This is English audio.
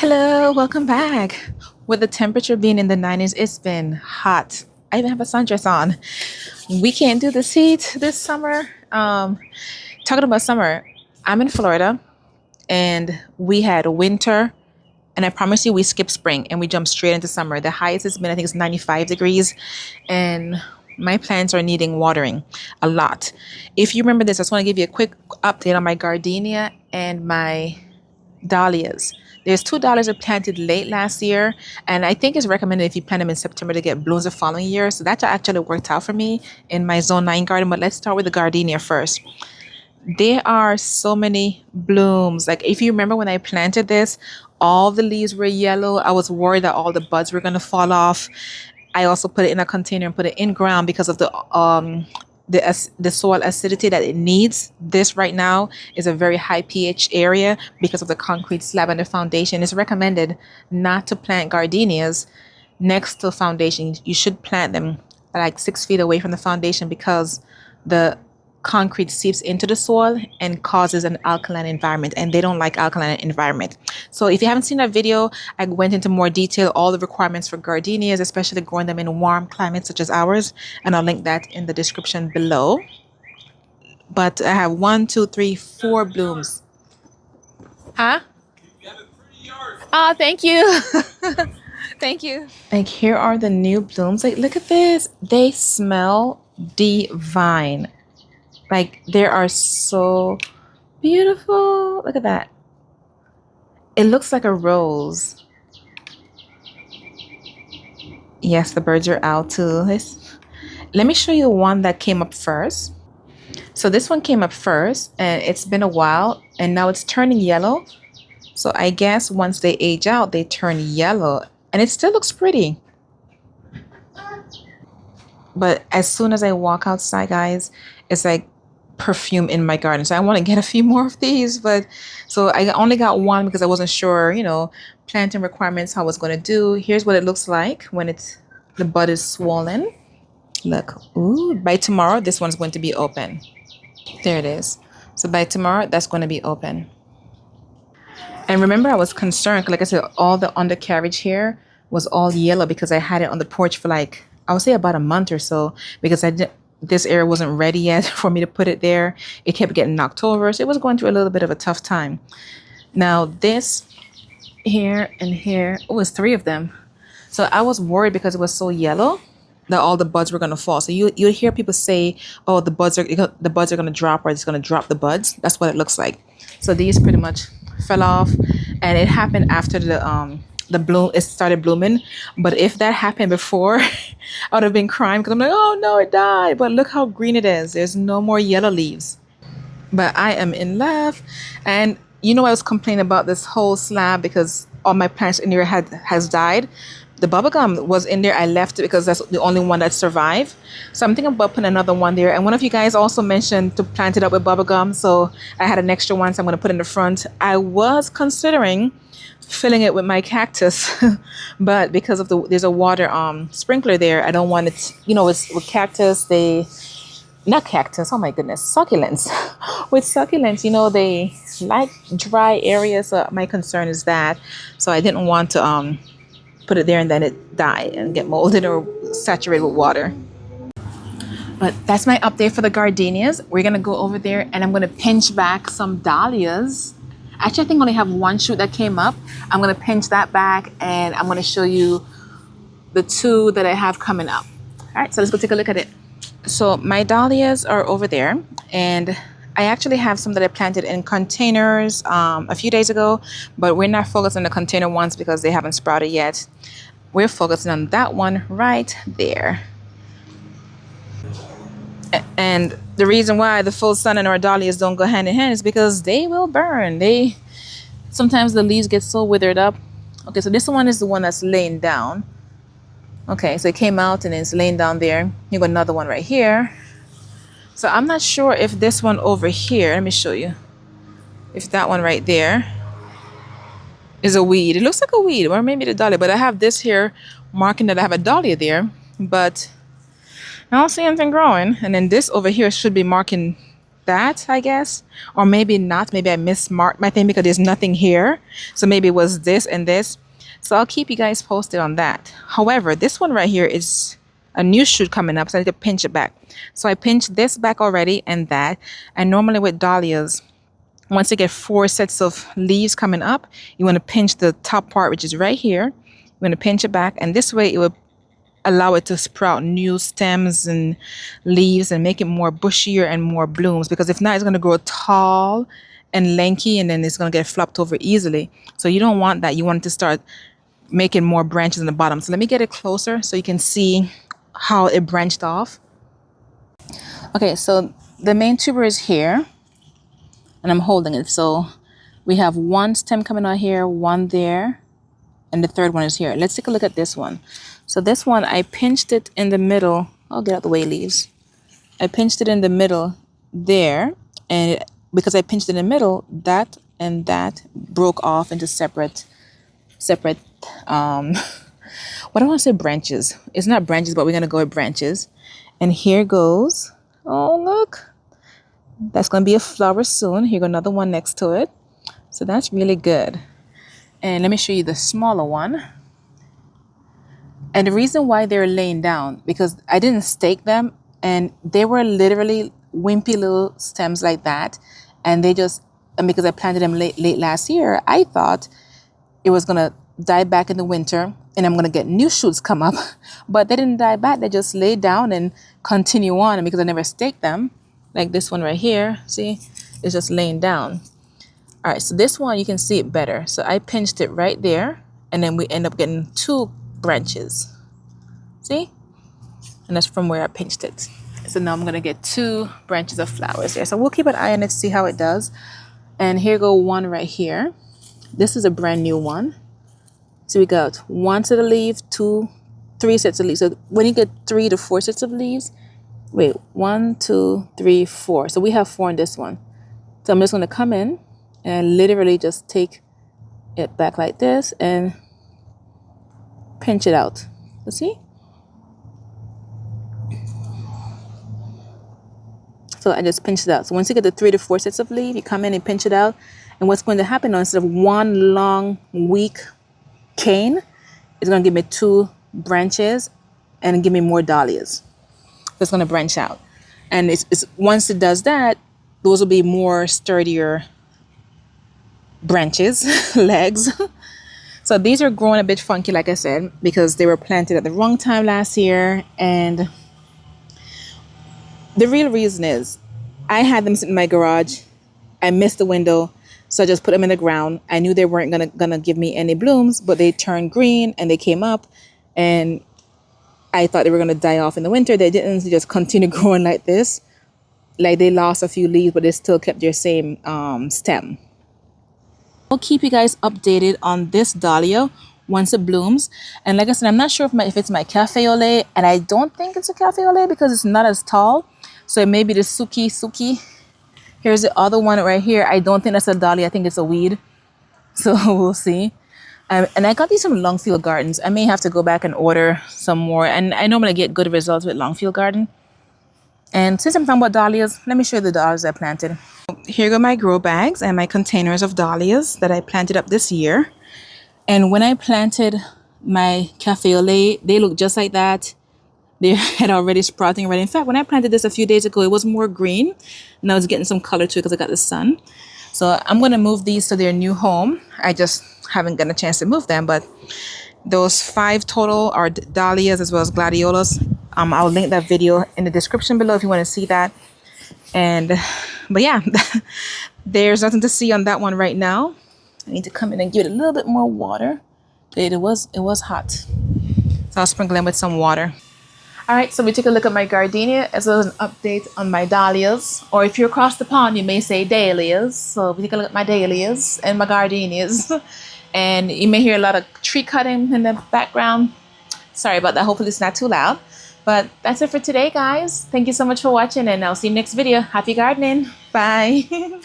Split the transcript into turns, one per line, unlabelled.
Hello, welcome back. With the temperature being in the 90s, it's been hot. I even have a sundress on. We can't do this heat this summer. Talking about summer, I'm in Florida and we had winter, and I promise you, we skipped spring and we jumped straight into summer. The highest has been, I think, it's 95 degrees, and my plants are needing watering a lot. If you remember this, I just want to give you a quick update on my gardenia and my dahlias. There's two dahlias are planted late last year, and I think it's recommended if you plant them in September to get blooms the following year. So that actually worked out for me in my zone 9 garden. But let's start with the gardenia first. There are so many blooms. Like, if you remember when I planted this, all the leaves were yellow. I was worried that all the buds were going to fall off. I also put it in a container and put it in ground because of the soil acidity that it needs. This right now is a very high pH area because of the concrete slab and the foundation. It's recommended not to plant gardenias next to foundation. You should plant them like 6 feet away from the foundation because the concrete seeps into the soil and causes an alkaline environment, and they don't like alkaline environment. So if you haven't seen that video, I went into more detail all the requirements for gardenias, especially growing them in warm climates such as ours, and I'll link that in the description below. But I have 4 blooms. Huh? Oh, thank you. Thank you. Like, here are the new blooms. Like, look at this. They smell divine. Like, they are so beautiful. Look at that. It looks like a rose. Yes, the birds are out too. Let me show you the one that came up first. So this one came up first, and it's been a while, and now it's turning yellow. So I guess once they age out, they turn yellow, and it still looks pretty. But as soon as I walk outside, guys, it's like perfume in my garden. So I want to get a few more of these, but so I only got one because I wasn't sure, planting requirements, how I was going to do. Here's what it looks like when the bud is swollen. Look, ooh, by tomorrow, this one's going to be open. There it is. So by tomorrow, that's going to be open. And remember, I was concerned, like I said, all the undercarriage here was all yellow because I had it on the porch for like, I would say about a month or so, because this area wasn't ready yet for me to put it there. It kept getting knocked over, so it was going through a little bit of a tough time. Now this here and here, oh, it's 3 of them. So I was worried because it was so yellow that all the buds were going to fall. So you hear people say, oh, the buds are going to drop, or it's going to drop the buds. That's what it looks like. So these pretty much fell off, and it happened after the bloom, it started blooming. But if that happened before, I would have been crying because I'm like, oh no, it died. But look how green it is. There's no more yellow leaves. But I am in love. And I was complaining about this whole slab because all my plants in there has died. The bubblegum was in there. I left it because that's the only one that survived. So I'm thinking about putting another one there. And one of you guys also mentioned to plant it up with bubblegum. So I had an extra one, so I'm going to put in the front. I was considering filling it with my cactus, but because of there's a water sprinkler there, I don't want it. It's with cactus, not cactus, oh my goodness, succulents. With succulents, they like dry areas. So my concern is that, so I didn't want to put it there and then it die and get molded or saturated with water. But that's my update for the gardenias. We're gonna go over there and I'm gonna pinch back some dahlias. Actually, I think I only have one shoot that came up. I'm going to pinch that back, and I'm going to show you the 2 that I have coming up. All right, so let's go take a look at it. So my dahlias are over there, and I actually have some that I planted in containers a few days ago, but we're not focused on the container ones because they haven't sprouted yet. We're focusing on that one right there. And the reason why the full sun and our dahlias don't go hand in hand is because they will burn. Sometimes the leaves get so withered up. Okay, so this one is the one that's laying down. Okay, so it came out and it's laying down there. You got another one right here. So I'm not sure if this one over here, let me show you. If that one right there is a weed. It looks like a weed, or maybe the dahlia, but I have this here marking that I have a dahlia there, but I don't see anything growing. And then this over here should be marking that, I guess. Or maybe not. Maybe I mismarked my thing because there's nothing here. So maybe it was this and this. So I'll keep you guys posted on that. However, this one right here is a new shoot coming up, so I need to pinch it back. So I pinched this back already and that. And normally with dahlias, once you get 4 sets of leaves coming up, you want to pinch the top part, which is right here. You want to pinch it back, and this way it will allow it to sprout new stems and leaves and make it more bushier and more blooms, because if not, it's going to grow tall and lanky and then it's going to get flopped over easily. So you don't want that. You want it to start making more branches in the bottom. So let me get it closer so you can see how it branched off. Okay, so the main tuber is here and I'm holding it. So we have 1 stem coming out here, 1 there, and the 3rd one is here. Let's take a look at this one. So this one, I pinched it in the middle. I'll get out the way, leaves. I pinched it in the middle there, and because I pinched it in the middle, that and that broke off into separate what do I want to say, branches. It's not branches, but we're going to go with branches. And here goes, oh look, that's going to be a flower soon. Here goes another one next to it. So that's really good. And let me show you the smaller one. And the reason why they're laying down, because I didn't stake them, and they were literally wimpy little stems like that. And they just, and because I planted them late last year, I thought it was going to die back in the winter and I'm going to get new shoots come up. But they didn't die back. They just laid down and continue on. And because I never staked them, like this one right here, see, it's just laying down. All right, so this one, you can see it better. So I pinched it right there, and then we end up getting 2 branches. See? And that's from where I pinched it. So now I'm going to get 2 branches of flowers there. So we'll keep an eye on it to see how it does. And here go 1 right here. This is a brand new one. So we got 1 set of leaves, 2, 3 sets of leaves. So when you get 3 to 4 sets of leaves, wait, 1, 2, 3, 4. So we have 4 in this one. So I'm just going to come in and literally just take it back like this and pinch it out. You see? So I just pinched it out. So once you get the 3 to 4 sets of leaves, you come in and pinch it out. And what's going to happen now, instead of 1 long, weak cane, it's going to give me 2 branches and give me more dahlias. So it's going to branch out. And it's once it does that, those will be more sturdier branches, legs. So these are growing a bit funky, like I said, because they were planted at the wrong time last year. And the real reason is I had them sitting in my garage. I missed the window, so I just put them in the ground. I knew they weren't gonna give me any blooms, but they turned green and they came up, and I thought they were gonna die off in the winter. They didn't. They just continued growing like this. Like they lost a few leaves, but they still kept their same stem. I'll keep you guys updated on this dahlia once it blooms. And like I said, I'm not sure if it's my cafe au lait, and I don't think it's a cafe au lait because it's not as tall. So it may be the suki. Here's the other one right here. I don't think that's a dahlia. I think it's a weed. So we'll see. And I got these from Longfield Gardens. I may have to go back and order some more. And I normally get good results with Longfield Garden. And since I'm talking about dahlias, let me show you the dahlias I planted. Here go my grow bags and my containers of dahlias that I planted up this year. And when I planted my cafe au lait, they look just like that. They had already sprouting already. In fact, when I planted this a few days ago, it was more green. Now it's getting some color to it because I got the sun. So I'm going to move these to their new home. I just haven't gotten a chance to move them. But those 5 total are dahlias as well as gladiolas. I'll link that video in the description below if you want to see that. But yeah, there's nothing to see on that one right now. I need to come in and give it a little bit more water. It was hot. So I'll sprinkle them with some water. All right, so we took a look at my gardenia as well as an update on my dahlias. Or if you're across the pond, you may say dahlias. So we take a look at my dahlias and my gardenias. And you may hear a lot of tree cutting in the background. Sorry about that. Hopefully it's not too loud. But that's it for today, guys. Thank you so much for watching, and I'll see you next video. Happy gardening. Bye.